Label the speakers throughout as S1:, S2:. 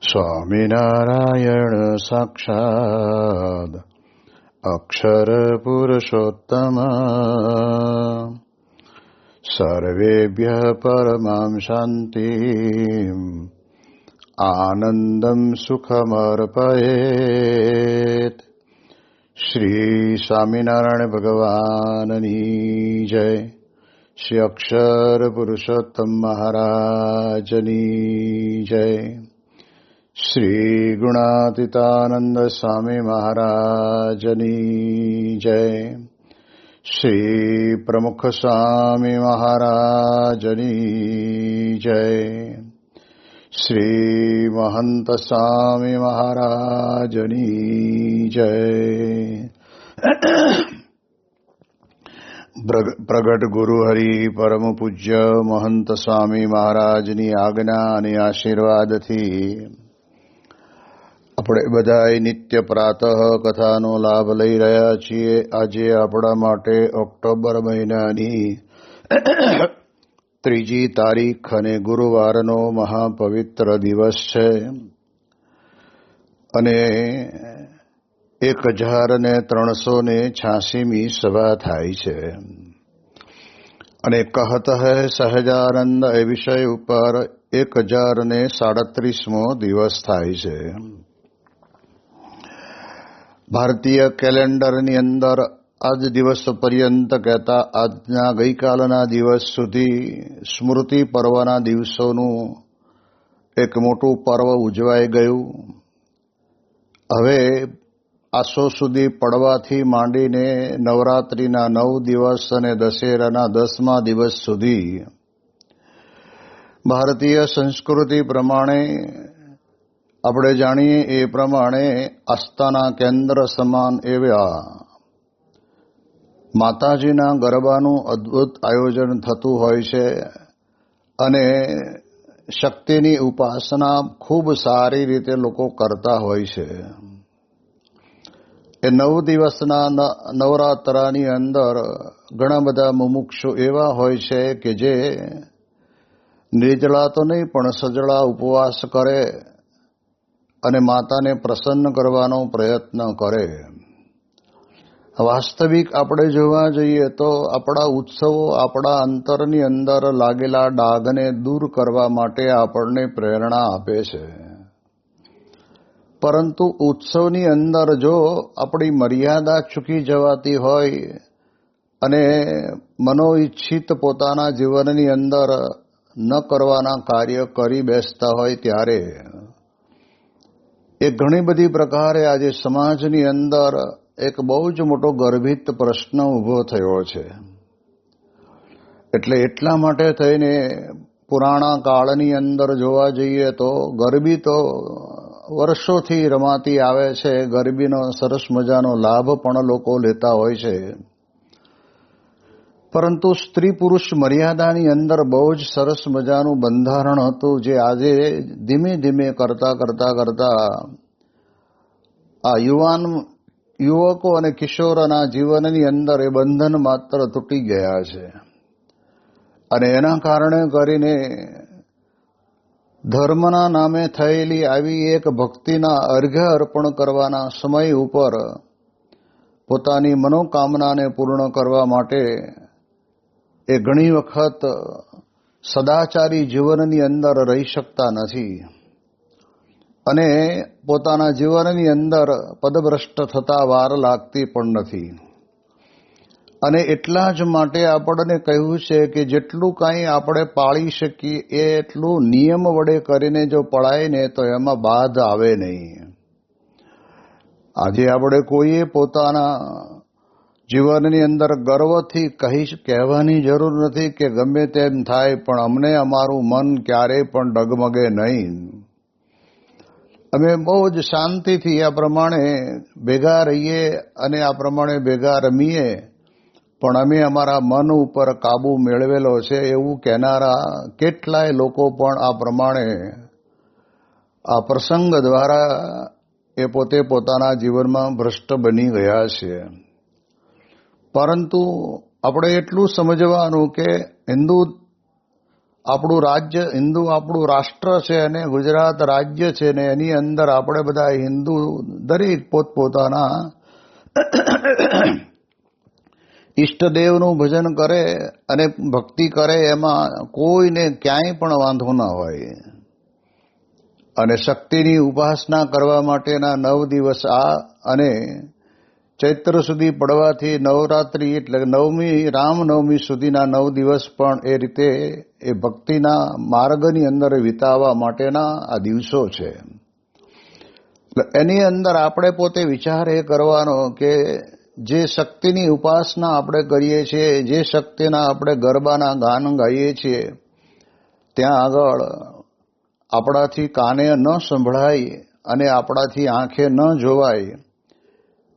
S1: સ્વામિનારાયણ સાક્ષાદ અક્ષર પુરુષોત્તમ સર્વેભ્યઃ પરમાં શાંતિં આનંદં સુખમર્પયેત. શ્રી સ્વામિનારાયણ ભગવાનની જય. શ્રી અક્ષર પુરુષોત્તમ મહારાજની જય. શ્રી ગુણાતીતાનંદ સ્વામી મહારાજની જય. શ્રી પ્રમુખ સ્વામી મહારાજની જય. શ્રી મહંત સ્વામી મહારાજની જય. પ્રગટ ગુરુ હરિ પરમ પૂજ્ય મહંત સ્વામી મહારાજની આજ્ઞા અને આશીર્વાદથી આપણે બધાય નિત્ય પ્રાતઃ કથાનો લાભ લઈ રહ્યા છીએ. આજે આપણા માટે ઓક્ટોબર મહિનાની 3જી તારીખ અને ગુરુવારનો મહાપવિત્ર દિવસ છે અને 1386મી સભા થાય છે અને કહત હૈ સહજાનંદ એ વિષય ઉપર 1037મો દિવસ થાય છે. ભારતીય કેલેન્ડરની અંદર આજ દિવસ પર્યંત કહેતા આજના ગઈકાલના દિવસ સુધી સ્મૃતિ પર્વના દિવસોનું એક મોટું પર્વ ઉજવાઈ ગયું. હવે આસો સુધી પડવાથી માંડીને નવરાત્રિના 9 દિવસ અને દશેરાના 10મા દિવસ સુધી ભારતીય સંસ્કૃતિ પ્રમાણે આપણે જાણીએ એ પ્રમાણે આસ્થાના કેન્દ્ર સમાન એવા માતાજીના ગરબાનું અદ્ભુત આયોજન થતું હોય છે અને શક્તિની ઉપાસના ખૂબ સારી રીતે લોકો કરતા હોય છે. એ 9 દિવસના નવરાત્રાની અંદર ઘણા બધા મુમુક્ષુ એવા હોય છે કે જે નિર્જળા તો નહીં પણ સજળા ઉપવાસ કરે અને માતાને પ્રસન્ન કરવાનો પ્રયત્ન કરે. વાસ્તવિક આપણે જોવા જઈએ તો આપણા ઉત્સવો આપણા અંતરની અંદર લાગેલા ડાઘને દૂર કરવા માટે આપણને પ્રેરણા આપે છે. પરંતુ ઉત્સવની અંદર જો આપણી મર્યાદા ચૂકી જવાતી હોય અને મનોઈચ્છિત પોતાના જીવનની અંદર ન કરવાના કાર્ય કરી બેસતા હોય ત્યારે એ ઘણી બધી પ્રકારે આજે સમાજની અંદર એક બહુ જ મોટો ગર્ભિત પ્રશ્ન ઊભો થયો છે. એટલે એટલા માટે થઈને પુરાણા કાળની અંદર જોવા જઈએ તો ગરબી તો વર્ષોથી રમાતી આવે છે. ગરબીનો સરસ મજાનો લાભ પણ લોકો લેતા હોય છે. પરંતુ સ્ત્રી પુરુષ મર્યાદાની અંદર બહુ જ સરસ મજાનું બંધારણ હતું જે આજે ધીમે ધીમે કરતા આ યુવકો અને કિશોરના જીવનની અંદર એ બંધન માત્ર તૂટી ગયા છે અને એના કારણે કરીને ધર્મના નામે થયેલી આવી એક ભક્તિના અર્ઘ્ય અર્પણ કરવાના સમય ઉપર પોતાની મનોકામનાને પૂર્ણ કરવા માટે એ ઘણી વખત સદાચારી જીવનની અંદર રહી શકતા નથી અને પોતાના જીવનની અંદર પદભ્રષ્ટ થતા વાર લાગતી પણ નથી. અને એટલા જ માટે આપણને કહ્યું છે કે જેટલું કાંઈ આપણે પાળી શકીએ એટલું નિયમ વડે કરીને જો પળાય ને તો એમાં બાધ આવે નહીં. આજે આપણે કોઈએ પોતાના જીવનની અંદર ગર્વથી કહેવાની જરૂર નથી કે ગમે તેમ થાય પણ અમને અમારું મન ક્યારેય પણ ડગમગે નહીં. અમે બહુ જ શાંતિથી આ પ્રમાણે ભેગા રહીએ અને આ પ્રમાણે ભેગા રમીએ પણ અમે અમારા મન ઉપર કાબુ મેળવેલો છે એવું કહેનારા કેટલાય લોકો પણ આ પ્રમાણે આ પ્રસંગ દ્વારા એ પોતે પોતાના જીવનમાં ભ્રષ્ટ બની ગયા છે. પરંતુ આપણે એટલું સમજવાનું કે હિન્દુ આપણું રાજ્ય હિન્દુ આપણું રાષ્ટ્ર છે અને ગુજરાત રાજ્ય છે ને એની અંદર આપણે બધા હિન્દુ દરેક પોતપોતાના ઈષ્ટદેવનું ભજન કરે અને ભક્તિ કરે એમાં કોઈને ક્યાંય પણ વાંધો ના હોય. અને શક્તિની ઉપાસના કરવા માટેના 9 દિવસ આ અને ચૈત્ર સુધી પડવાથી નવરાત્રી એટલે નવમી રામનવમી સુધીના 9 દિવસ પણ એ રીતે એ ભક્તિના માર્ગની અંદર વિતાવવા માટેના આ દિવસો છે. એની અંદર આપણે પોતે વિચાર એ કરવાનો કે જે શક્તિની ઉપાસના આપણે કરીએ છીએ, જે શક્તિના આપણે ગરબાના ગાન ગાઈએ છીએ, ત્યાં આગળ આપણાથી કાને ન સંભળાય અને આપણાથી આંખે ન જોવાય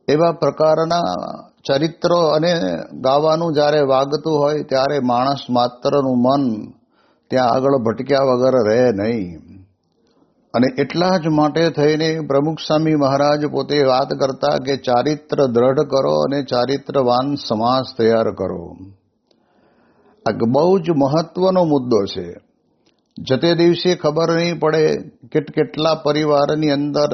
S1: એવા પ્રકારના ચરિત્રો અને ગાવાનું જ્યારે વાગતું હોય ત્યારે માણસ માત્રનું મન ત્યાં આગળ ભટક્યા વગર રહે નહીં. અને એટલા જ માટે થઈને પ્રમુખ સ્વામી મહારાજ પોતે વાત કરતા કે ચારિત્ર દ્રઢ કરો અને ચારિત્રવાન સમાજ તૈયાર કરો. આ બહુ જ મહત્વનો મુદ્દો છે. જતે દિવસે ખબર નહીં પડે કેટલા પરિવારની અંદર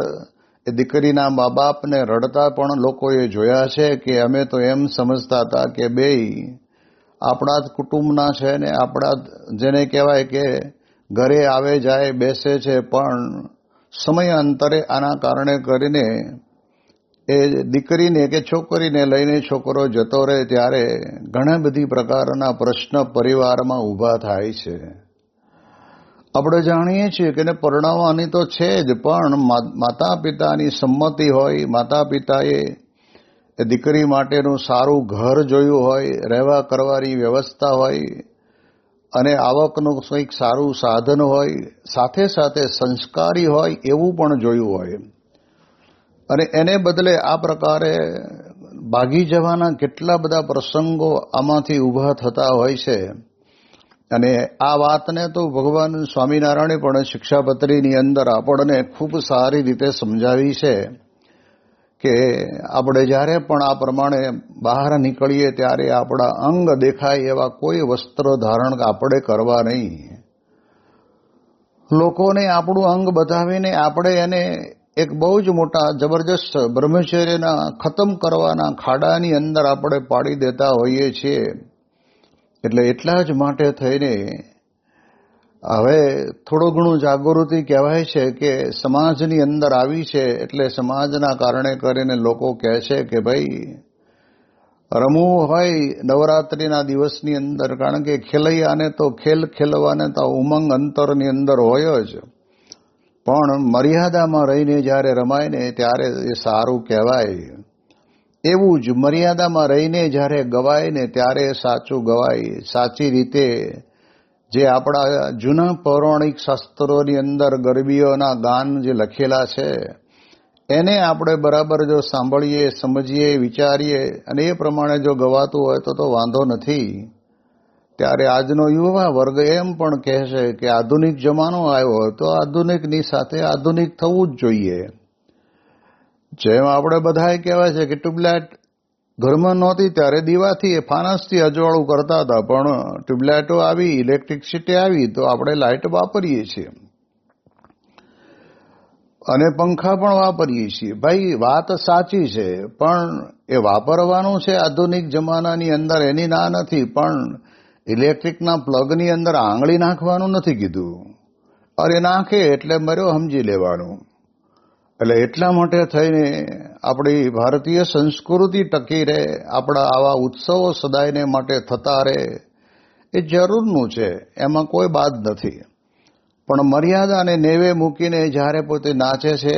S1: એ દીકરીના મા બાપને રડતા પણ લોકોએ જોયા છે કે અમે તો એમ સમજતા હતા કે બેય આપણા જ કુટુંબના છે ને આપણા જેને કહેવાય કે ઘરે આવે જાય બેસે છે, પણ સમયાંતરે આના કારણે કરીને એ દીકરીને કે છોકરીને લઈને છોકરો જતો રહે ત્યારે ઘણા બધી પ્રકારના પ્રશ્ન પરિવારમાં ઊભા થાય છે. આપણે જાણીએ છીએ કે પરણાવવાની તો છે જ, પણ માતા પિતાની સંમતિ હોય, માતા પિતાએ દીકરી માટેનું સારું ઘર જોયું હોય, રહેવા કરવાની વ્યવસ્થા હોય અને આવકનું કંઈક સારું સાધન હોય, સાથે સાથે સંસ્કારી હોય એવું પણ જોયું હોય. અને એને બદલે આ પ્રકારે ભાગી જવાના કેટલા બધા પ્રસંગો આમાંથી ઊભા થતા હોય છે. અને આ વાતને તો ભગવાન સ્વામિનારાયણે પણ શિક્ષાપત્રીની અંદર આપણને ખૂબ સારી રીતે સમજાવી છે કે આપણે જ્યારે પણ આ પ્રમાણે બહાર નીકળીએ ત્યારે આપણા અંગ દેખાય એવા કોઈ વસ્ત્ર ધારણ આપણે કરવા નહીં. લોકોને આપણું અંગ બતાવીને આપણે એને એક બહુ જ મોટા જબરજસ્ત બ્રહ્મચર્યના ખતમ કરવાના ખાડાની અંદર આપણે પાડી દેતા હોઈએ છીએ. એટલે એટલા જ માટે થઈને હવે થોડું ઘણું જાગૃતિ કહેવાય છે કે સમાજની અંદર આવી છે. એટલે સમાજના કારણે કરીને લોકો કહે છે કે ભાઈ રમવું હોય નવરાત્રિના દિવસની અંદર, કારણ કે ખેલૈયાને તો ખેલવાને તો ઉમંગ અંતરની અંદર હોય જ, પણ મર્યાદામાં રહીને જ્યારે રમાય ને ત્યારે એ સારું કહેવાય. એવું જ મર્યાદામાં રહીને જ્યારે ગવાય ને ત્યારે સાચું ગવાય. સાચી રીતે જે આપણા જૂના પૌરાણિક શાસ્ત્રોની અંદર ગરબીઓના ગાન જે લખેલા છે એને આપણે બરાબર જો સાંભળીએ, સમજીએ, વિચારીએ અને એ પ્રમાણે જો ગવાતું હોય તો વાંધો નથી. ત્યારે આજનો યુવા વર્ગ એમ પણ કહેશે કે આધુનિક જમાનો આવ્યો તો આધુનિકની સાથે આધુનિક થવું જ જોઈએ. જેમ આપણે બધાએ કહેવાય છે કે ટ્યુબલાઇટ ઘરમાં નહોતી ત્યારે દીવાથી ફાનસથી અજવાળું કરતા હતા, પણ ટ્યુબલાઇટો આવી, ઇલેક્ટ્રિસિટી આવી તો આપણે લાઇટ વાપરીએ છીએ અને પંખા પણ વાપરીએ છીએ. ભાઈ વાત સાચી છે, પણ એ વાપરવાનું છે આધુનિક જમાનાની અંદર, એની ના નથી, પણ ઇલેક્ટ્રિકના પ્લગની અંદર આંગળી નાખવાનું નથી કીધું. અરે નાખે એટલે મર્યો સમજી લેવાનું. એટલે એટલા માટે થઈને આપણી ભારતીય સંસ્કૃતિ ટકી રહે, આપણા આવા ઉત્સવો સદાયને માટે થતા રહે એ જરૂરનું છે, એમાં કોઈ બાદ નથી. પણ મર્યાદાને નેવે મૂકીને જ્યારે પોતે નાચે છે,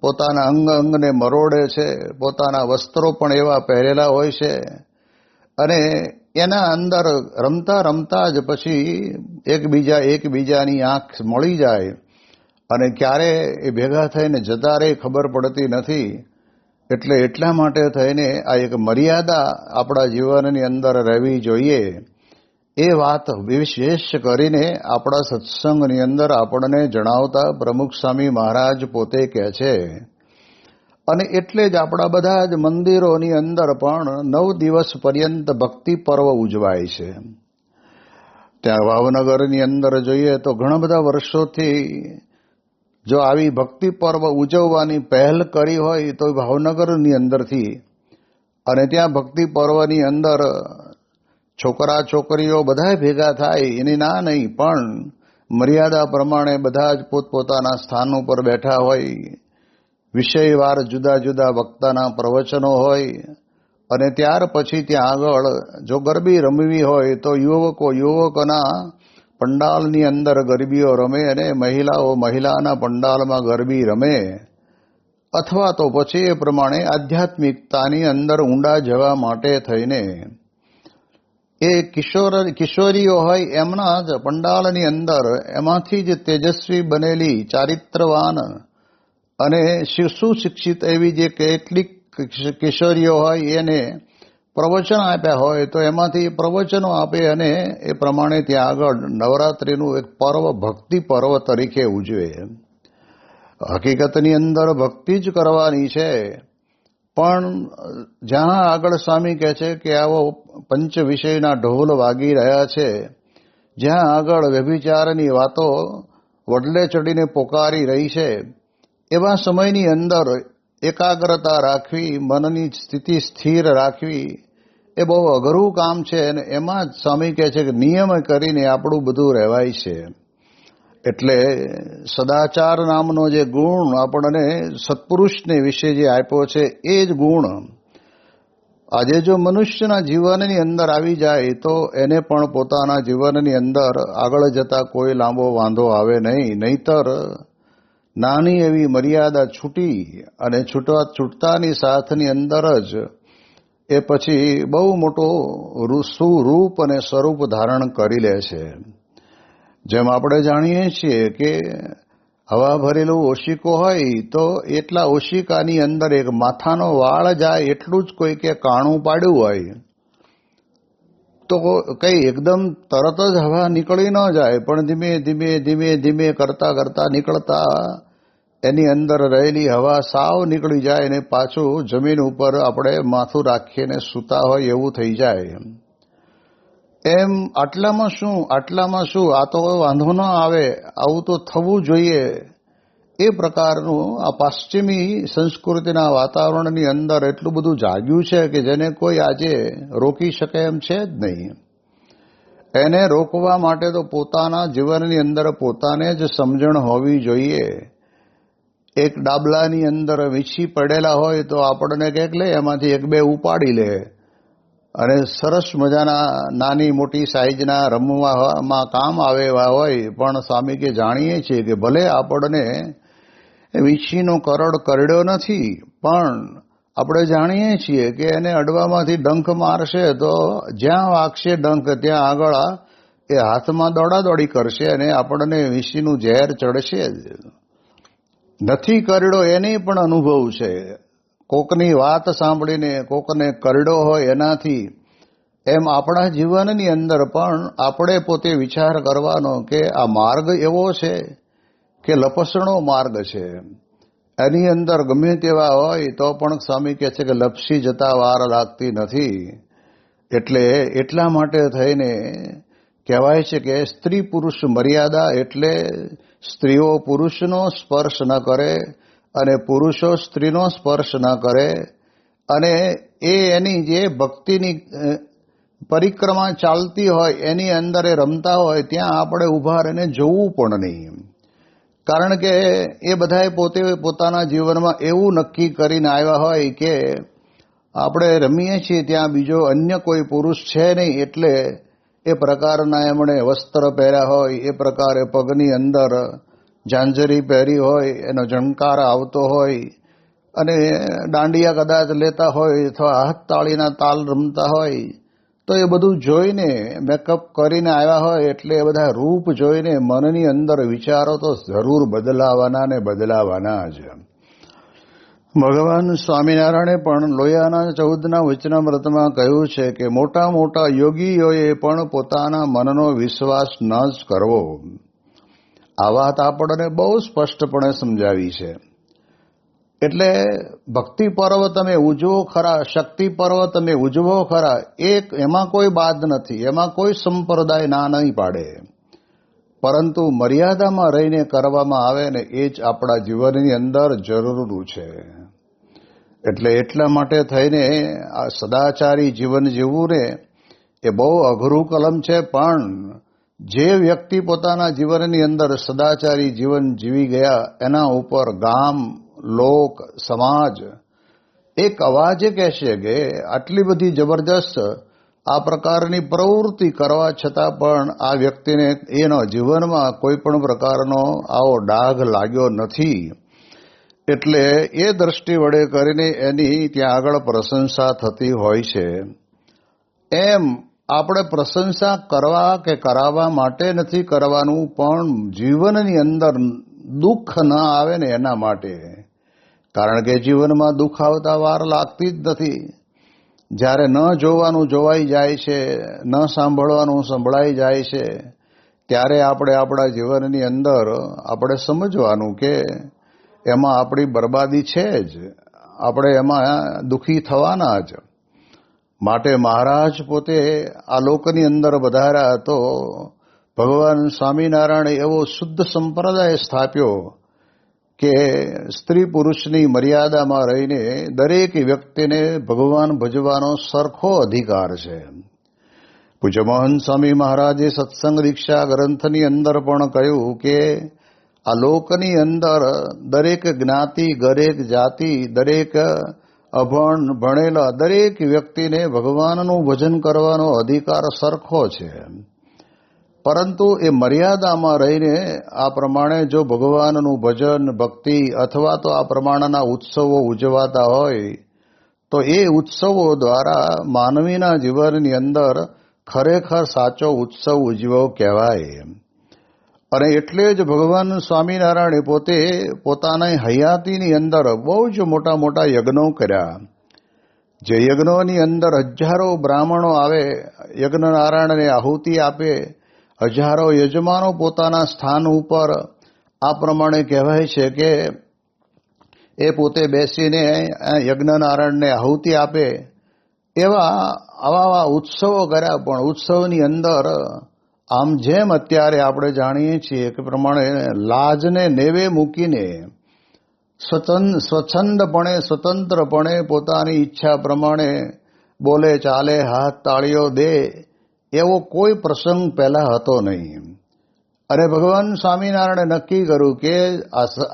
S1: પોતાના અંગને મરોડે છે, પોતાના વસ્ત્રો પણ એવા પહેરેલા હોય છે અને એના અંદર રમતા રમતા જ પછી એકબીજાની આંખ મળી જાય અને ક્યારે એ ભેગા થઈને જતા રહે ખબર પડતી નથી. એટલે એટલા માટે થઈને આ એક મર્યાદા આપણા જીવનની અંદર રહેવી જોઈએ. એ વાત વિશેષ કરીને આપણા સત્સંગની અંદર આપણને જણાવતા પ્રમુખ સ્વામી મહારાજ પોતે કહે છે. અને એટલે જ આપણા બધા જ મંદિરોની અંદર પણ 9 દિવસ પર્યંત ભક્તિ પર્વ ઉજવાય છે. ત્યાં ભાવનગરની અંદર જોઈએ તો ઘણા બધા વર્ષોથી જો આવી ભક્તિ પર્વ ઉજવવાની પહેલ કરી હોય તો ભાવનગરની અંદરથી, અને ત્યાં ભક્તિ પર્વની અંદર છોકરા છોકરીઓ બધા ભેગા થાય એની ના નહીં, પણ મર્યાદા પ્રમાણે બધા જ પોતપોતાના સ્થાન ઉપર બેઠા હોય, વિષયવાર જુદા જુદા વક્તાના પ્રવચનો હોય, અને ત્યાર પછી ત્યાં આગળ જો ગરબી રમવી હોય તો યુવકોના પંડાલની અંદર ગરબીઓ રમે અને મહિલાઓ મહિલાના પંડાલમાં ગરબી રમે, અથવા તો પછી એ પ્રમાણે આધ્યાત્મિકતાની અંદર ઊંડા જવા માટે થઈને એ કિશોરીઓ હોય એમના જ પંડાલની અંદર એમાંથી જ તેજસ્વી બનેલી ચારિત્રવાન અને સુશિક્ષિત એવી જે કેટલીક કિશોરીઓ હોય એને પ્રવચન આપ્યા હોય તો એમાંથી પ્રવચનો આપે અને એ પ્રમાણે ત્યાં આગળ નવરાત્રિનું એક પર્વ ભક્તિ પર્વ તરીકે ઉજવે. હકીકતની અંદર ભક્તિ જ કરવાની છે, પણ જ્યાં આગળ સ્વામી કહે છે કે આવો પંચ વિષયના ઢોલ વાગી રહ્યા છે, જ્યાં આગળ વ્યભિચારની વાતો વડલે ચડીને પોકારી રહી છે, એવા સમયની અંદર એકાગ્રતા રાખવી, મનની સ્થિતિ સ્થિર રાખવી એ બહુ અઘરું કામ છે, અને એમાં જ સ્વામી કહે છે કે નિયમ કરીને આપણું બધું રહેવાય છે. એટલે સદાચાર નામનો જે ગુણ આપણને સત્પુરુષને વિશે જે આપ્યો છે એ જ ગુણ આજે જો મનુષ્યના જીવનની અંદર આવી જાય તો એને પણ પોતાના જીવનની અંદર આગળ જતા કોઈ લાંબો વાંધો આવે નહીં. નહીતર નાની એવી મર્યાદા છૂટી અને છૂટતાની સાથની અંદર જ એ પછી બહુ મોટો સુરૂપ અને સ્વરૂપ ધારણ કરી લે છે. જેમ આપણે જાણીએ છીએ કે હવા ભરેલું ઓશિકો હોય તો એટલા ઓશિકાની અંદર એક માથાનો વાળ જાય એટલું જ કોઈ કે કાણું પાડ્યું હોય તો કઈ એકદમ તરત જ હવા નીકળી ન જાય, પણ ધીમે ધીમે ધીમે ધીમે કરતા કરતા નીકળતા એની અંદર રહેલી હવા સાવ નીકળી જાય અને પાછું જમીન ઉપર આપણે માથું રાખીને સૂતા હોય એવું થઈ જાય. એમ આટલામાં શું આ તો વાંધો ન આવે, આવું તો થવું જોઈએ, એ પ્રકારનું આ પશ્ચિમી સંસ્કૃતિના વાતાવરણની અંદર એટલું બધું જાગ્યું છે કે જેને કોઈ આજે રોકી શકે એમ છે જ નહીં. એને રોકવા માટે તો પોતાના જીવનની અંદર પોતાને જ સમજણ હોવી જોઈએ. એક ડાબલાની અંદર વીછી પડેલા હોય તો આપણને કંઈક લે એમાંથી એક બે ઉપાડી લે અને સરસ મજાના નાની મોટી સાઈઝના રમવામાં કામ આવે એવા હોય, પણ સ્વામી કે જાણીએ છીએ કે ભલે આપણને વીછીનો કરડ કરડ્યો નથી, પણ આપણે જાણીએ છીએ કે એને અડવામાંથી ડંખ મારશે તો જ્યાં વાગશે ડંખ ત્યાં આગળ એ હાથમાં દોડાદોડી કરશે અને આપણને વીછીનું ઝેર ચડશે જ. નથી કરડ્યો એને પણ અનુભવ છે, કોકની વાત સાંભળીને કોકને કરડ્યો હોય એનાથી. એમ આપણા જીવનની અંદર પણ આપણે પોતે વિચાર કરવાનો કે આ માર્ગ એવો છે કે લપસણો માર્ગ છે, એની અંદર ગમે તેવા હોય તો પણ સ્વામી કહે છે કે લપસી જતા વાર લાગતી નથી. એટલે એટલા માટે થઈને કહેવાય છે કે સ્ત્રી પુરુષ મર્યાદા, એટલે સ્ત્રીઓ પુરુષનો સ્પર્શ ન કરે અને પુરુષો સ્ત્રીનો સ્પર્શ ન કરે, અને એની જે ભક્તિની પરિક્રમા ચાલતી હોય એની અંદર એ રમતા હોય ત્યાં આપણે ઊભા રહીને જોવું પણ નહીં. કારણ કે એ બધાએ પોતે પોતાના જીવનમાં એવું નક્કી કરીને આવ્યા હોય કે આપણે રમીએ છીએ ત્યાં બીજો અન્ય કોઈ પુરુષ છે નહીં, એટલે એ પ્રકારના એમણે વસ્ત્ર પહેર્યા હોય, એ પ્રકારે પગની અંદર ઝાંઝરી પહેરી હોય, એનો ઝંકાર આવતો હોય, અને દાંડિયા કદાચ લેતા હોય અથવા હાથ તાળીના તાલ રમતા હોય તો એ બધું જોઈને મેકઅપ કરીને આવ્યા હોય એટલે એ બધા રૂપ જોઈને મનની અંદર વિચારો તો જરૂર બદલાવાના ને બદલાવાના જ. ભગવાન સ્વામિનારાયણે પણ લોયાના 14ના વચનામૃતમાં કહ્યું છે કે મોટા મોટા યોગીઓએ પણ પોતાના મનનો વિશ્વાસ ન જ કરવો. આ વાત આપણને બહુ સ્પષ્ટપણે સમજાવી છે. એટલે ભક્તિ પર્વ તમે ઉજવો ખરા, શક્તિ પર્વ તમે ઉજવો ખરા, એમાં કોઈ બાદ નથી, એમાં કોઈ સંપ્રદાય ના નહીં પાડે, પરંતુ મર્યાદામાં રહીને કરવામાં આવે ને એ જ આપણા જીવનની અંદર જરૂરનું છે. એટલે એટલા માટે થઈને આ સદાચારી જીવન જીવવું ને એ બહુ અઘરું કલમ છે, પણ જે વ્યક્તિ પોતાના જીવનની અંદર સદાચારી જીવન જીવી ગયા એના ઉપર ગામ, લોક, સમાજ એક અવાજે કહેશે કે આટલી બધી જબરજસ્ત આ પ્રકારની પ્રવૃત્તિ કરવા છતાં પણ આ વ્યક્તિને એના જીવનમાં કોઈ પણ પ્રકારનો આવો ડાઘ લાગ્યો નથી. એટલે એ દ્રષ્ટિ વડે કરીને એની ત્યાં આગળ પ્રશંસા થતી હોય છે. એમ આપણે પ્રશંસા કરવા કે કરાવવા માટે નથી કરવાનું, પણ જીવનની અંદર દુઃખ ન આવે ને એના માટે. કારણ કે જીવનમાં દુઃખ આવતા વાર લાગતી જ નથી. જ્યારે ન જોવાનું જોવાઈ જાય છે, ન સાંભળવાનું સંભળાઈ જાય છે, ત્યારે આપણે આપણા જીવનની અંદર આપણે સમજવાનું કે એમાં આપણી બરબાદી છે જ, આપણે એમાં દુઃખી થવાના જ. માટે મહારાજ પોતે આ લોકની અંદર વધાર્યા તો ભગવાન સ્વામિનારાયણે એવો શુદ્ધ સંપ્રદાય સ્થાપ્યો કે સ્ત્રી પુરુષની મર્યાદામાં રહીને દરેક વ્યક્તિને ભગવાન ભજવાનો સરખો અધિકાર છે. પૂજ્ય મોહન સ્વામી મહારાજે સત્સંગ દીક્ષા ગ્રંથની અંદર પણ કહ્યું કે આ લોકની અંદર દરેક જ્ઞાતિ, દરેક જાતિ, દરેક અભણ ભણેલા દરેક વ્યક્તિને ભગવાનનું ભજન કરવાનો અધિકાર સરખો છે. પરંતુ એ મર્યાદામાં રહીને આ પ્રમાણે જો ભગવાનનું ભજન, ભક્તિ અથવા તો આ પ્રમાણેના ઉત્સવો ઉજવાતા હોય તો એ ઉત્સવો દ્વારા માનવીના જીવનની અંદર ખરેખર સાચો ઉત્સવ ઉજવ્યો કહેવાય. અને એટલે જ ભગવાન સ્વામિનારાયણે પોતે પોતાની હયાતીની અંદર બહુ જ મોટા મોટા યજ્ઞો કર્યા. જે યજ્ઞોની અંદર હજારો બ્રાહ્મણો આવે, યજ્ઞનારાયણને આહુતિ આપે, હજારો યજમાનો પોતાના સ્થાન ઉપર આ પ્રમાણે કહેવાય છે કે એ પોતે બેસીને યજ્ઞનારાયણને આહુતિ આપે. આવા ઉત્સવો કર્યા. પણ ઉત્સવની અંદર આમ જેમ અત્યારે આપણે જાણીએ છીએ કે પ્રમાણે લાજને નેવે મૂકીને સ્વચ્છંદપણે, સ્વતંત્રપણે પોતાની ઈચ્છા પ્રમાણે બોલે, ચાલે, હાથ તાળીઓ દે એવો કોઈ પ્રસંગ પહેલા હતો નહીં. અને ભગવાન સ્વામિનારાયણે નક્કી કર્યું કે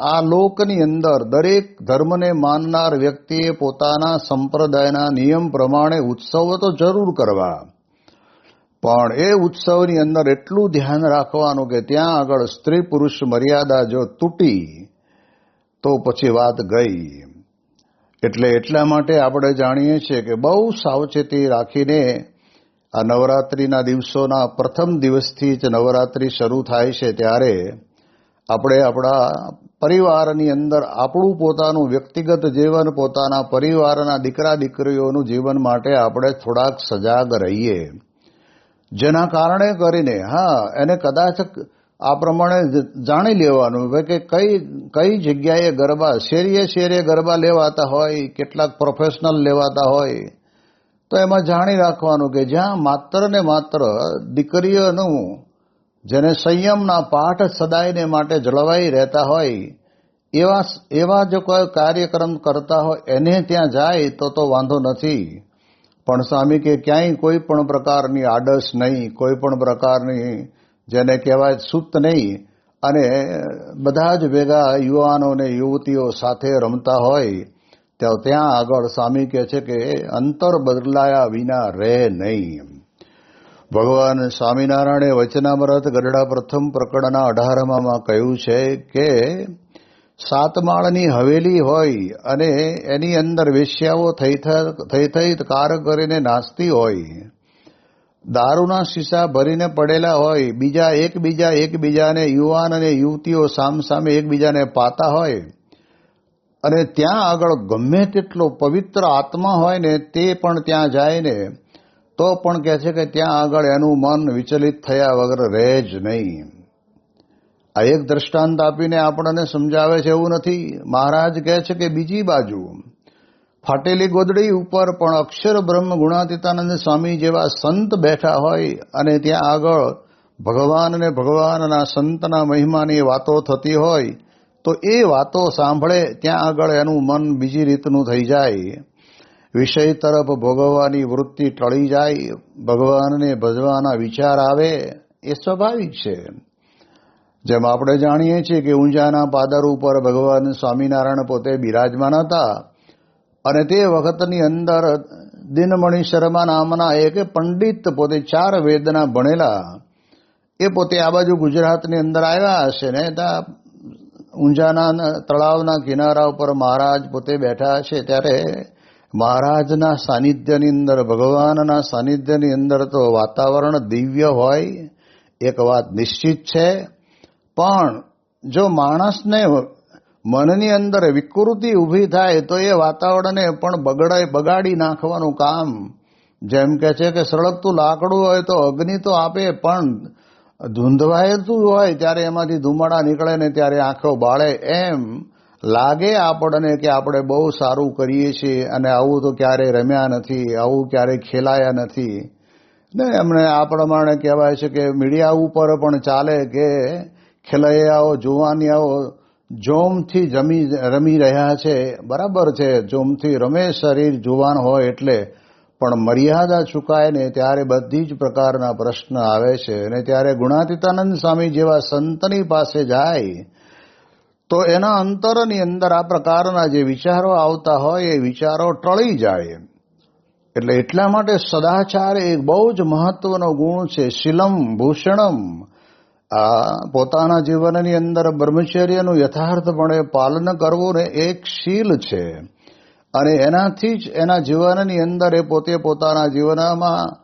S1: આ લોકની અંદર દરેક ધર્મને માનનાર વ્યક્તિએ પોતાના સંપ્રદાયના નિયમ પ્રમાણે ઉત્સવો તો જરૂર કરવા, પણ એ ઉત્સવની અંદર એટલું ધ્યાન રાખવાનું કે ત્યાં આગળ સ્ત્રી પુરુષ મર્યાદા જો તૂટી તો પછી વાત ગઈ. એટલે એટલા માટે આપણે જાણીએ છીએ કે બહુ સાવચેતી રાખીને આ નવરાત્રિના દિવસોના પ્રથમ દિવસથી જ નવરાત્રિ શરૂ થાય છે ત્યારે આપણે આપણા પરિવારની અંદર આપણું પોતાનું વ્યક્તિગત જીવન, પોતાના પરિવારના દીકરા દીકરીઓનું જીવન માટે આપણે થોડાક સજાગ રહીએ. જેના કારણે કરીને એને કદાચ આ પ્રમાણે જાણી લેવાનું કે કઈ જગ્યાએ ગરબા, શેરીએ ગરબા લેવાતા હોય, કેટલાક પ્રોફેશનલ લેવાતા હોય, તો એમાં જાણી રાખવાનું કે જ્યાં માત્ર ને માત્ર દીકરીઓનું જેને સંયમના પાઠ સદાયને માટે જળવાઈ રહેતા હોય એવા જો કોઈ કાર્યક્રમ કરતા હોય એને ત્યાં જાય તો વાંધો નથી. પણ સ્વામી કે ક્યાંય કોઈ પણ પ્રકારની આડસ નહીં, કોઈ પણ પ્રકારની જેને કહેવાય સૂત નહીં, અને બધા જ ભેગા યુવાનો ને યુવતીઓ સાથે રમતા હોય ત્યાં આગળ સ્વામી કહે છે કે અંતર બદલાયા વિના રહે નહીં. ભગવાન સ્વામિનારાયણે વચનામૃત ગઢડા પ્રથમ પ્રકરણના 18માં કહ્યું છે કે 7 માળની હવેલી હોય અને એની અંદર વેશ્યાઓ થઈ કાર કરીને નાચતી હોય, દારૂના શીશા ભરીને પડેલા હોય, બીજા એકબીજાને યુવાન અને યુવતીઓ સામસામે એકબીજાને પાતા હોય, અને ત્યાં આગળ ગમે તેટલો પવિત્ર આત્મા હોય ને તે પણ ત્યાં જાય ને તો પણ કહે છે કે ત્યાં આગળ એનું મન વિચલિત થયા વગર રહે જ નહીં. આ એક દ્રષ્ટાંત આપીને આપણને સમજાવે છે એવું નથી. મહારાજ કહે છે કે બીજી બાજુ ફાટેલી ગોદડી ઉપર પણ અક્ષર બ્રહ્મ ગુણાતીતાનંદ સ્વામી જેવા સંત બેઠા હોય અને ત્યાં આગળ ભગવાન અને ભગવાનના સંતના મહિમાની વાતો થતી હોય તો એ વાતો સાંભળે ત્યાં આગળ એનું મન બીજી રીતનું થઈ જાય, વિષય તરફ ભોગવવાની વૃત્તિ ટળી જાય, ભગવાનને ભજવાના વિચાર આવે. એ સ્વાભાવિક છે. જેમ આપણે જાણીએ છીએ કે ઊંઝાના પાદર ઉપર ભગવાન સ્વામિનારાયણ પોતે બિરાજમાન હતા અને તે વખતની અંદર દિનમણિ શર્મા નામના એક પંડિત પોતે 4 વેદના ભણેલા એ પોતે આ બાજુ ગુજરાતની અંદર આવ્યા હશે ને ત્યાં ઊંઝાના તળાવના કિનારા ઉપર મહારાજ પોતે બેઠા હશે ત્યારે મહારાજના સાનિધ્યની અંદર, ભગવાનના સાનિધ્યની અંદર તો વાતાવરણ દિવ્ય હોય, એક વાત નિશ્ચિત છે. પણ જો માણસને મનની અંદર વિકૃતિ ઊભી થાય તો એ વાતાવરણને પણ બગાડી નાખવાનું કામ. જેમ કે છે કે સળગતું લાકડું હોય તો અગ્નિ તો આપે, પણ ધૂંધવાયેલું હોય ત્યારે એમાંથી ધુમાડા નીકળે ને ત્યારે આંખો બાળે. એમ લાગે આપણને કે આપણે બહુ સારું કરીએ છીએ અને આવું તો ક્યારેય રમ્યા નથી, આવું ક્યારેય ખેલાયા નથી ને. એમને આ પ્રમાણે કહેવાય છે કે મીડિયા ઉપર પણ ચાલે કે ખેલૈયાઓ જુવાનિયાઓ જોમથી રમી રહ્યા છે. બરાબર છે, જોમથી રમે શરીર જુવાન હોય એટલે, પણ મર્યાદા ચૂકાય ને ત્યારે બધી જ પ્રકારના પ્રશ્ન આવે છે. અને ત્યારે ગુણાતીતાનંદ સ્વામી જેવા સંતની પાસે જાય તો એના અંતરની અંદર આ પ્રકારના જે વિચારો આવતા હોય એ વિચારો ટળી જાય. એટલે એટલા માટે સદાચાર એક બહુ જ મહત્વનો ગુણ છે. શીલમ ભૂષણમ. આ પોતાના જીવનની અંદર બ્રહ્મચર્યનું યથાર્થપણે પાલન કરવું ને એક શીલ છે અને એનાથી જ એના જીવનની અંદર એ પોતે પોતાના જીવનમાં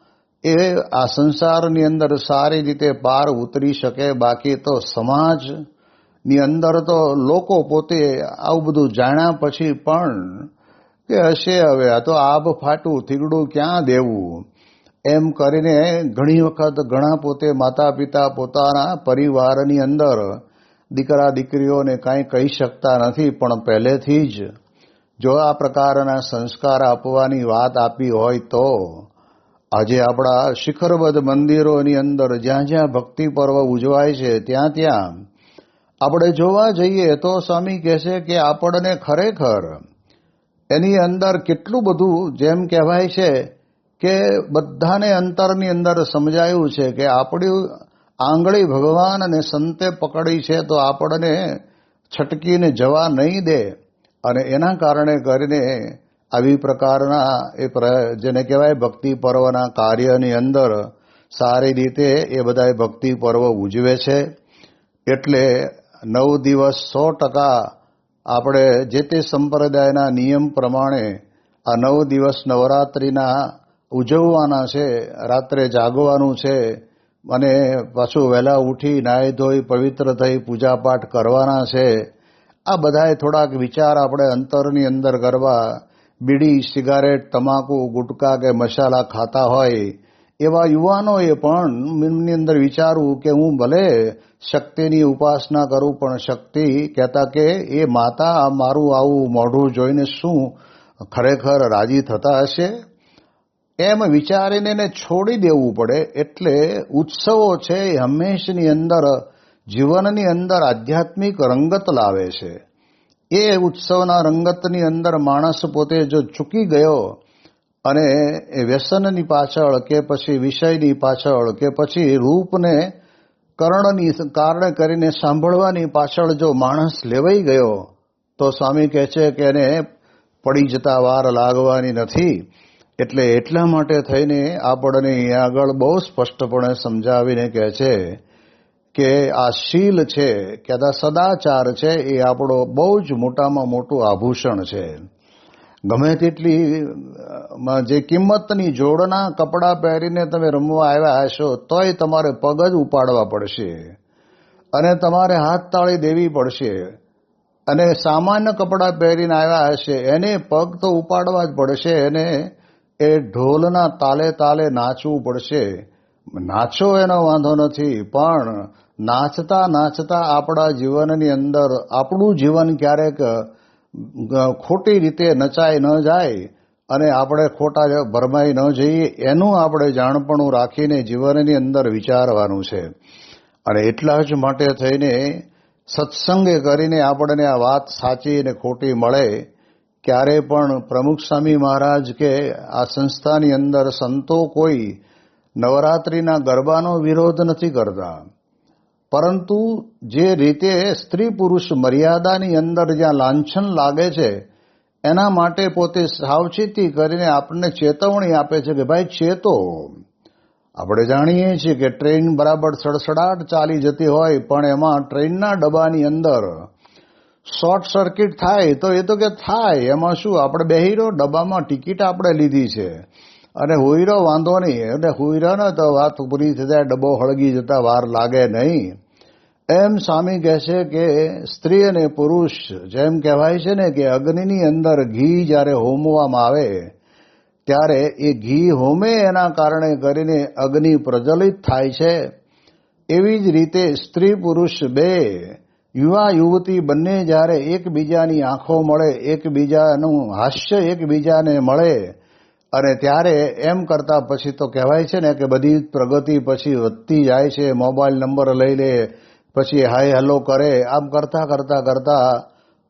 S1: એ આ સંસારની અંદર સારી રીતે પાર ઉતરી શકે. બાકી તો સમાજની અંદર તો લોકો પોતે આવું બધું જાણ્યા પછી પણ કે હશે હવે આ તો આબ ફાટું થીગડું ક્યાં દેવું એમ કરીને ઘણી વખત ઘણા પોતે માતા પિતા પોતાના પરિવારની અંદર દીકરા દીકરીઓને કાંઈ કહી શકતા નથી. પણ પહેલેથી જ જો આ પ્રકારના સંસ્કાર આપવાની વાત આપી હોય તો આજે આપણા શિખરબદ્ધ મંદિરોની અંદર જ્યાં જ્યાં ભક્તિ પર્વ ઉજવાય છે ત્યાં ત્યાં આપણે જોવા જઈએ તો સ્વામી કહે છે કે આપણને ખરેખર એની અંદર કેટલું બધું, જેમ કહેવાય છે કે બધાને અંતરની અંદર સમજાયું છે કે આપણી આંગળી ભગવાન અને સંતે પકડી છે તો આપણને છટકીને જવા નહીં દે. અને એના કારણે કરીને આવી પ્રકારના જેને કહેવાય ભક્તિ પર્વના કાર્યની અંદર સારી રીતે એ બધા ભક્તિ પર્વ ઉજવે છે. એટલે 9 દિવસ 100% આપણે જે તે સંપ્રદાયના નિયમ પ્રમાણે આ 9 દિવસ નવરાત્રિના ઉજવવાના છે. રાત્રે જાગવાનું છે અને પાછું વહેલા ઉઠી નાહી ધોઈ પવિત્ર થઈ પૂજાપાઠ કરવાના છે. આ બધાએ થોડાક વિચાર આપણે અંતરની અંદર કરવા. બીડી, સિગારેટ, તમાકુ, ગુટકા કે મસાલા ખાતા હોય એવા યુવાનોએ પણ મનની અંદર વિચારવું કે હું ભલે શક્તિની ઉપાસના કરું પણ શક્તિ કહેતા કે એ માતા મારું આવું મોઢું જોઈને શું ખરેખર રાજી થતા હશે એમ વિચારીને એને છોડી દેવું પડે. એટલે ઉત્સવો છે એ હંમેશની અંદર જીવનની અંદર આધ્યાત્મિક રંગત લાવે છે. એ ઉત્સવના રંગતની અંદર માણસ પોતે જો ચૂકી ગયો અને એ વ્યસનની પાછળ કે પછી વિષયની પાછળ કે પછી રૂપને કર્ણની કારણે કરીને સાંભળવાની પાછળ જો માણસ લેવાઈ ગયો તો સ્વામી કહે છે કે એને પડી જતા વાર લાગવાની નથી. એટલે એટલા માટે થઈને આપણને અહીંયા આગળ બહુ સ્પષ્ટપણે સમજાવીને કહે છે કે આ શીલ છે કે સદાચાર છે એ આપણો બહુ જ મોટામાં મોટું આભૂષણ છે. ગમે તેટલી જે કિંમતની જોડના કપડાં પહેરીને તમે રમવા આવ્યા હશો તોય તમારે પગ જ ઉપાડવા પડશે અને તમારે હાથ તાળી દેવી પડશે. અને સામાન્ય કપડાં પહેરીને આવ્યા હશે એને પગ તો ઉપાડવા જ પડશે. એને એ ઢોલના તાલે તાલે નાચવું પડશે. નાચો એનો વાંધો નથી, પણ નાચતા નાચતા આપણા જીવનની અંદર આપણું જીવન ક્યારેક ખોટી રીતે નચાઈ ન જાય અને આપણે ખોટા ભરમાઈ ન જઈએ એનું આપણે જાણપણું રાખીને જીવનની અંદર વિચારવાનું છે. અને એટલા જ માટે થઈને સત્સંગે કરીને આપણને આ વાત સાચી અને ખોટી મળે. ક્યારે પણ પ્રમુખ સ્વામી મહારાજ કે આ સંસ્થાની અંદર સંતો કોઈ નવરાત્રિના ગરબાનો વિરોધ નથી કરતા, પરંતુ જે રીતે સ્ત્રી પુરુષ મર્યાદાની અંદર જ્યાં લાંછન લાગે છે એના માટે પોતે સાવચેતી કરીને આપણને ચેતવણી આપે છે કે ભાઈ ચેતો. આપણે જાણીએ છીએ કે ટ્રેન બરાબર સડસડાટ ચાલી જતી હોય પણ એમાં ટ્રેનના ડબ્બાની અંદર શોર્ટ સર્કિટ થાય તો એ તો કે થાય, એમાં શું, આપણે બેહીરો ડબ્બામાં ટિકિટ આપણે લીધી છે અને હુઈરો વાંધો નહીં, એટલે હુઈરાને તો વાત પૂરી થઈ જાય, ડબ્બો હળગી જતા વાર લાગે નહીં. એમ સ્વામી કહે છે કે સ્ત્રી અને પુરુષ જેમ કહેવાય છે ને કે અગ્નિની અંદર ઘી જ્યારે હોમવામાં આવે ત્યારે એ ઘી હોમે એના કારણે કરીને અગ્નિ પ્રજ્વલિત થાય છે. એવી જ રીતે સ્ત્રી પુરુષ બે યુવા યુવતી બંને જ્યારે એકબીજાની આંખો મળે, એકબીજાનું હાસ્ય એકબીજાને મળે અને ત્યારે એમ કરતા પછી તો કહેવાય છે ને કે બધી પ્રગતિ પછી વધતી જાય છે. મોબાઈલ નંબર લઈ લે, પછી હાય હેલો કરે, આમ કરતા કરતા કરતા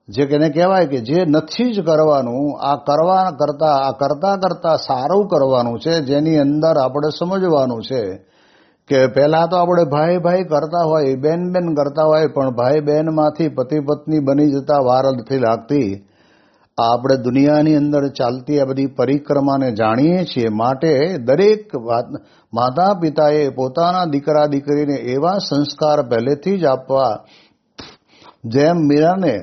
S1: જે કેને કહેવાય કે જે નથી જ કરવાનું આ કરતા કરતા સારું કરવાનું છે, જેની અંદર આપણે સમજવાનું છે કે પહેલા તો આપણે ભાઈ ભાઈ કરતા હોય, બેન બેન કરતા હોય, પણ ભાઈ બહેનમાંથી પતિ પત્ની બની જતા વાર નથી લાગતી. આપણે દુનિયાની અંદર ચાલતી આ બધી પરિક્રમાને જાણીએ છીએ. માટે દરેક માતા પિતાએ પોતાના દીકરા દીકરીને એવા સંસ્કાર પહેલેથી જ આપવા, જેમ મીરાને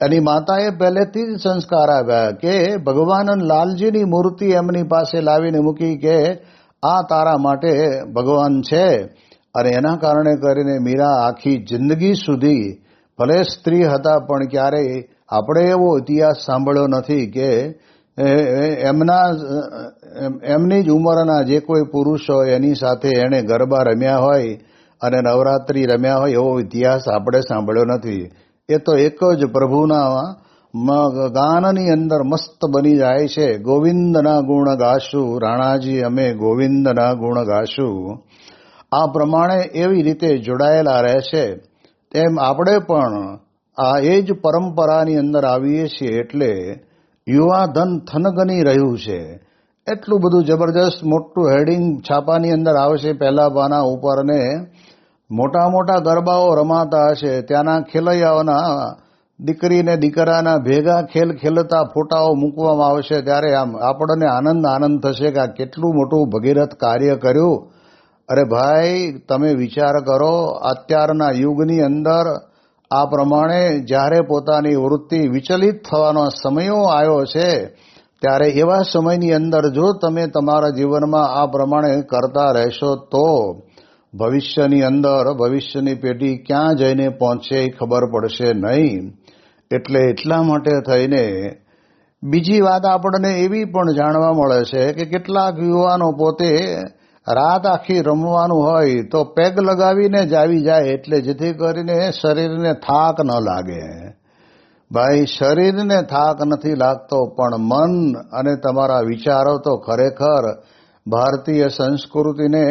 S1: એની માતાએ પહેલેથી જ સંસ્કાર આપ્યા કે ભગવાન લાલજીની મૂર્તિ એમની પાસે લાવીને મૂકી કે આ તારા માટે ભગવાન છે. અને એના કારણે કરીને મીરા આખી જિંદગી સુધી ભલે સ્ત્રી હતા પણ ક્યારેય આપણે એવો ઇતિહાસ સાંભળ્યો નથી કે એમની જ ઉંમરના જે કોઈ પુરુષ હોય એની સાથે એણે ગરબા રમ્યા હોય અને નવરાત્રિ રમ્યા હોય એવો ઇતિહાસ આપણે સાંભળ્યો નથી. એ તો એક જ પ્રભુના ગાનની અંદર મસ્ત બની જાય છે. ગોવિંદના ગુણ ગાશું રાણાજી, અમે ગોવિંદના ગુણ ગાશું. આ પ્રમાણે એવી રીતે જોડાયેલા રહે છે. તેમ આપણે પણ આ એ જ પરંપરાની અંદર આવીએ છીએ. એટલે યુવા ધન થનગની રહ્યું છે. એટલું બધું જબરજસ્ત મોટું હેડિંગ છાપાની અંદર આવશે પહેલા પાના ઉપર, ને મોટા મોટા ગરબાઓ રમાતા હશે. ત્યાંના ખેલૈયાઓના દીકરીને દીકરાના ભેગા ખેલ ખેલતા ફોટાઓ મૂકવામાં આવશે. ત્યારે આમ આપણને આનંદ થશે કે આ કેટલું મોટું ભગીરથ કાર્ય કર્યું. અરે ભાઈ, તમે વિચાર કરો, અત્યારના યુગની અંદર આ પ્રમાણે જ્યારે પોતાની વૃત્તિ વિચલિત થવાનો સમયો આવ્યો છે, ત્યારે એવા સમયની અંદર જો તમે તમારા જીવનમાં આ પ્રમાણે કરતા રહેશો તો ભવિષ્યની અંદર ભવિષ્યની પેઢી ક્યાં જઈને પહોંચે એ ખબર પડશે નહીં. એટલે એટલા માટે થઈને બીજી વાત આપણને એવી પણ જાણવા મળે છે કે કેટલાક યુવાનો પોતે રાત આખી રમવાનું હોય તો પેગ લગાવીને જ આવી જાય, એટલે જેથી કરીને શરીરને થાક ન લાગે. ભાઈ, શરીરને થાક નથી લાગતો, પણ મન અને તમારા વિચારો તો ખરેખર ભારતીય સંસ્કૃતિને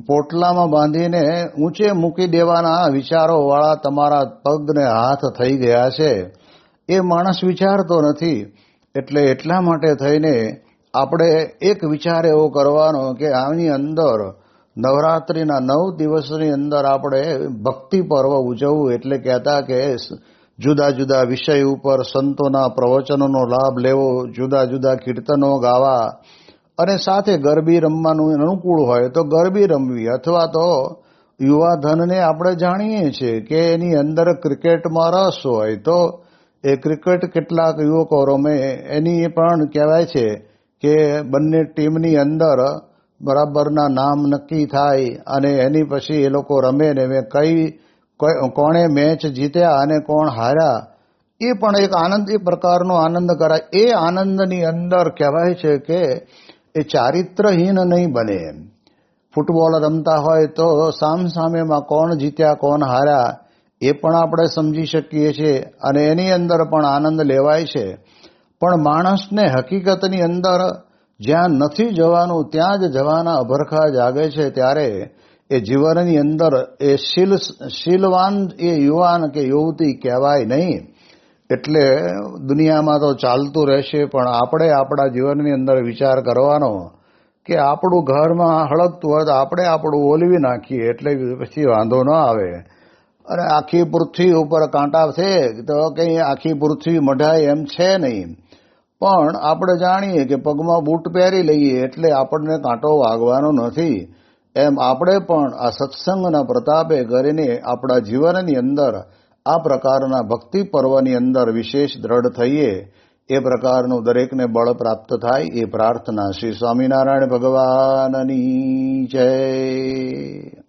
S1: પોટલામાં બાંધીને ઊંચે મૂકી દેવાના વિચારોવાળા તમારા પગને હાથ થઈ ગયા છે. એ માણસ વિચારતો નથી. એટલે એટલા માટે થઈને આપણે એક વિચાર એવો કરવાનો કે આની અંદર નવરાત્રિના 9 દિવસની અંદર આપણે ભક્તિ પર્વ ઉજવવું. એટલે કહેતા કે જુદા જુદા વિષય ઉપર સંતોના પ્રવચનોનો લાભ લેવો, જુદા જુદા કીર્તનો ગાવા અને સાથે ગરબી રમવાનું અનુકૂળ હોય તો ગરબી રમવી. અથવા તો યુવા ધનને આપણે જાણીએ છીએ કે એની અંદર ક્રિકેટમાં રસ હોય તો એ ક્રિકેટ કેટલાક યુવકો રમે. એની પણ કહેવાય છે કે બંને ટીમની અંદર બરાબરના નામ નક્કી થાય અને એની પછી એ લોકો રમે ને કોણે મેચ જીત્યા અને કોણ હાર્યા એ પણ એક આનંદ, એ પ્રકારનો આનંદ કરાય. એ આનંદની અંદર કહેવાય છે કે એ ચારિત્રહીન નહીં બને. ફૂટબોલ રમતા હોય તો સામસામેમાં કોણ જીત્યા કોણ હાર્યા એ પણ આપણે સમજી શકીએ છીએ અને એની અંદર પણ આનંદ લેવાય છે. પણ માણસને હકીકતની અંદર જ્યાં નથી જવાનું ત્યાં જ જવાના અભરખા જાગે છે. ત્યારે એ જીવનની અંદર એ શીલવાન એ યુવાન કે યુવતી કહેવાય નહીં. એટલે દુનિયામાં તો ચાલતું રહેશે, પણ આપણે આપણા જીવનની અંદર વિચાર કરવાનો કે આપણું ઘરમાં હળગતું હોય તો આપણે આપણું ઓલવી નાખીએ એટલે પછી વાંધો ન આવે. અને આખી પૃથ્વી ઉપર કાંટા છે તો કંઈ આખી પૃથ્વી મઢાય એમ છે નહીં. પણ આપણે જાણીએ કે પગમાં બૂટ પહેરી લઈએ એટલે આપણને કાંટો વાગવાનો નથી. એમ આપણે પણ આ સત્સંગના પ્રતાપે કરીને આપણા જીવનની અંદર આ પ્રકારના ભક્તિ પર્વની અંદર વિશેષ દ્રઢ થઈએ એ પ્રકારનું દરેકને બળ પ્રાપ્ત થાય એ પ્રાર્થના. શ્રી સ્વામિનારાયણ ભગવાનની જય.